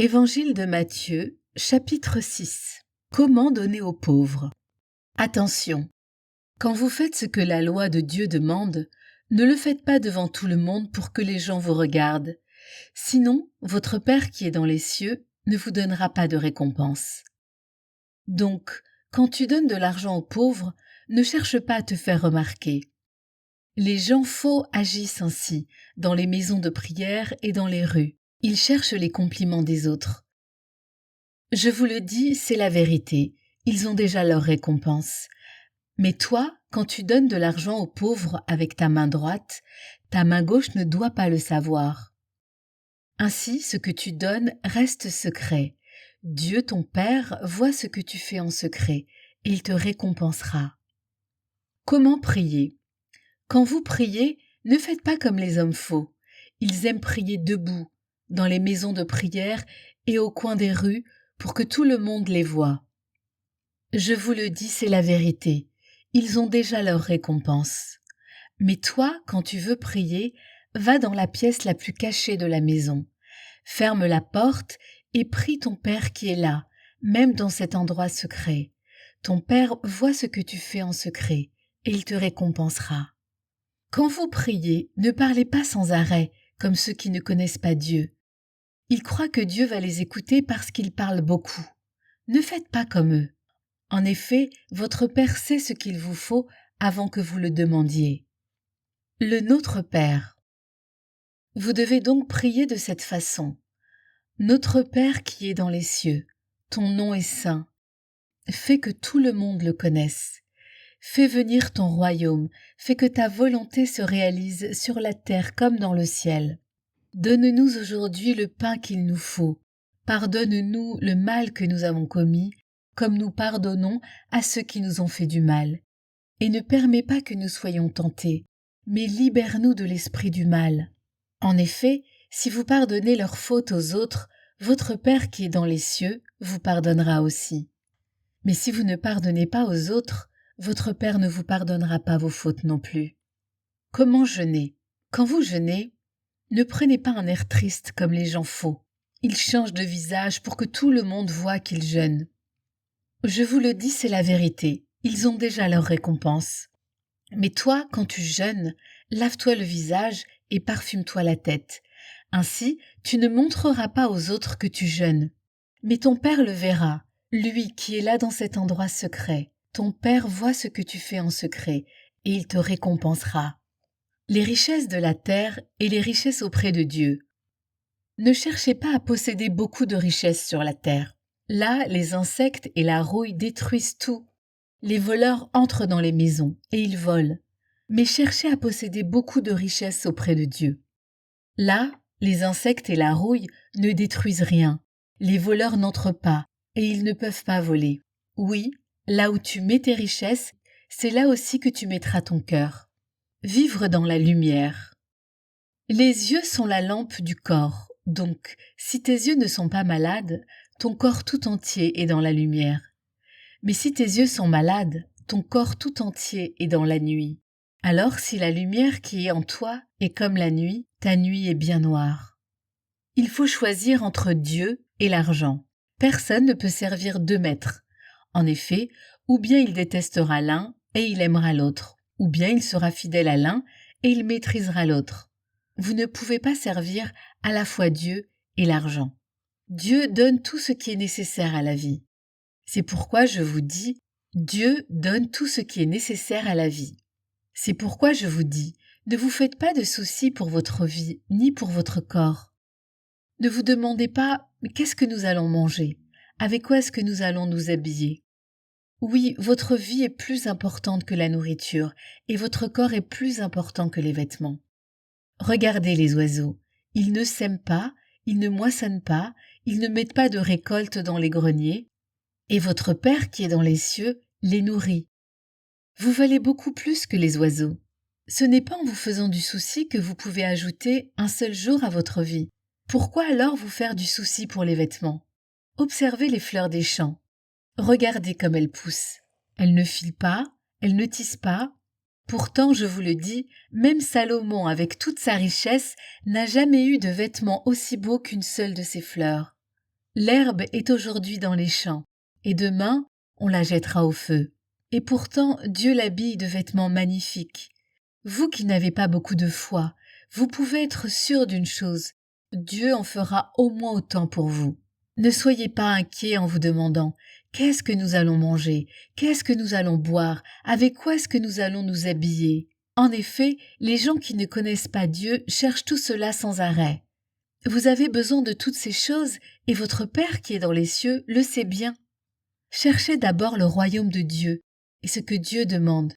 Évangile de Matthieu, chapitre 6. Comment donner aux pauvres? Attention, quand vous faites ce que la loi de Dieu demande, ne le faites pas devant tout le monde pour que les gens vous regardent. Sinon, votre Père qui est dans les cieux ne vous donnera pas de récompense. Donc, quand tu donnes de l'argent aux pauvres, ne cherche pas à te faire remarquer. Les gens faux agissent ainsi, dans les maisons de prière et dans les rues. Ils cherchent les compliments des autres. Je vous le dis, c'est la vérité, ils ont déjà leur récompense. Mais toi, quand tu donnes de l'argent aux pauvres avec ta main droite, ta main gauche ne doit pas le savoir. Ainsi, ce que tu donnes reste secret. Dieu ton Père voit ce que tu fais en secret, et il te récompensera. Comment prier? Quand vous priez, ne faites pas comme les hommes faux. Ils aiment prier debout, dans les maisons de prière et au coin des rues, pour que tout le monde les voie. Je vous le dis, c'est la vérité. Ils ont déjà leur récompense. Mais toi, quand tu veux prier, va dans la pièce la plus cachée de la maison. Ferme la porte et prie ton Père qui est là, même dans cet endroit secret. Ton Père voit ce que tu fais en secret, et il te récompensera. Quand vous priez, ne parlez pas sans arrêt, comme ceux qui ne connaissent pas Dieu. Ils croient que Dieu va les écouter parce qu'ils parlent beaucoup. Ne faites pas comme eux. En effet, votre Père sait ce qu'il vous faut avant que vous le demandiez. Le Notre Père. Vous devez donc prier de cette façon. Notre Père qui est dans les cieux, ton nom est saint. Fais que tout le monde le connaisse. Fais venir ton royaume, fais que ta volonté se réalise sur la terre comme dans le ciel. Donne-nous aujourd'hui le pain qu'il nous faut. Pardonne-nous le mal que nous avons commis, comme nous pardonnons à ceux qui nous ont fait du mal. Et ne permets pas que nous soyons tentés, mais libère-nous de l'esprit du mal. En effet, si vous pardonnez leurs fautes aux autres, votre Père qui est dans les cieux vous pardonnera aussi. Mais si vous ne pardonnez pas aux autres, votre Père ne vous pardonnera pas vos fautes non plus. Comment jeûner? Quand vous jeûnez, ne prenez pas un air triste comme les gens faux. Ils changent de visage pour que tout le monde voie qu'ils jeûnent. Je vous le dis, c'est la vérité. Ils ont déjà leur récompense. Mais toi, quand tu jeûnes, lave-toi le visage et parfume-toi la tête. Ainsi, tu ne montreras pas aux autres que tu jeûnes. Mais ton Père le verra, lui qui est là dans cet endroit secret. Ton Père voit ce que tu fais en secret, et il te récompensera. Les richesses de la terre et les richesses auprès de Dieu. Ne cherchez pas à posséder beaucoup de richesses sur la terre. Là, les insectes et la rouille détruisent tout. Les voleurs entrent dans les maisons et ils volent. Mais cherchez à posséder beaucoup de richesses auprès de Dieu. Là, les insectes et la rouille ne détruisent rien. Les voleurs n'entrent pas et ils ne peuvent pas voler. Oui, là où tu mets tes richesses, c'est là aussi que tu mettras ton cœur. Vivre dans la lumière. Les yeux sont la lampe du corps, donc si tes yeux ne sont pas malades, ton corps tout entier est dans la lumière. Mais si tes yeux sont malades, ton corps tout entier est dans la nuit. Alors si la lumière qui est en toi est comme la nuit, ta nuit est bien noire. Il faut choisir entre Dieu et l'argent. Personne ne peut servir deux maîtres. En effet, ou bien il détestera l'un et il aimera l'autre, ou bien il sera fidèle à l'un et il maîtrisera l'autre. Vous ne pouvez pas servir à la fois Dieu et l'argent. Dieu donne tout ce qui est nécessaire à la vie. C'est pourquoi je vous dis, Dieu donne tout ce qui est nécessaire à la vie. C'est pourquoi je vous dis, ne vous faites pas de soucis pour votre vie, ni pour votre corps. Ne vous demandez pas, mais qu'est-ce que nous allons manger? Avec quoi est-ce que nous allons nous habiller? Oui, votre vie est plus importante que la nourriture, et votre corps est plus important que les vêtements. Regardez les oiseaux. Ils ne sèment pas, ils ne moissonnent pas, ils ne mettent pas de récolte dans les greniers, et votre Père qui est dans les cieux les nourrit. Vous valez beaucoup plus que les oiseaux. Ce n'est pas en vous faisant du souci que vous pouvez ajouter un seul jour à votre vie. Pourquoi alors vous faire du souci pour les vêtements? Observez les fleurs des champs. Regardez comme elles poussent. Elles ne filent pas, elles ne tissent pas. Pourtant, je vous le dis, même Salomon, avec toute sa richesse, n'a jamais eu de vêtements aussi beaux qu'une seule de ces fleurs. L'herbe est aujourd'hui dans les champs, et demain, on la jettera au feu. Et pourtant, Dieu l'habille de vêtements magnifiques. Vous qui n'avez pas beaucoup de foi, vous pouvez être sûr d'une chose, Dieu en fera au moins autant pour vous. Ne soyez pas inquiets en vous demandant « Qu'est-ce que nous allons manger? Qu'est-ce que nous allons boire? Avec quoi est-ce que nous allons nous habiller ?» En effet, les gens qui ne connaissent pas Dieu cherchent tout cela sans arrêt. Vous avez besoin de toutes ces choses et votre Père qui est dans les cieux le sait bien. Cherchez d'abord le royaume de Dieu et ce que Dieu demande.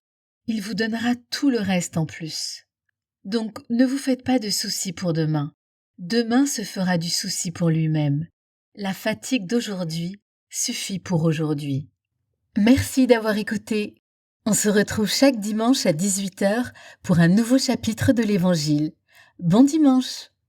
Il vous donnera tout le reste en plus. Donc, ne vous faites pas de soucis pour demain. Demain se fera du souci pour lui-même. La fatigue d'aujourd'hui suffit pour aujourd'hui. Merci d'avoir écouté. On se retrouve chaque dimanche à 18h pour un nouveau chapitre de l'Évangile. Bon dimanche!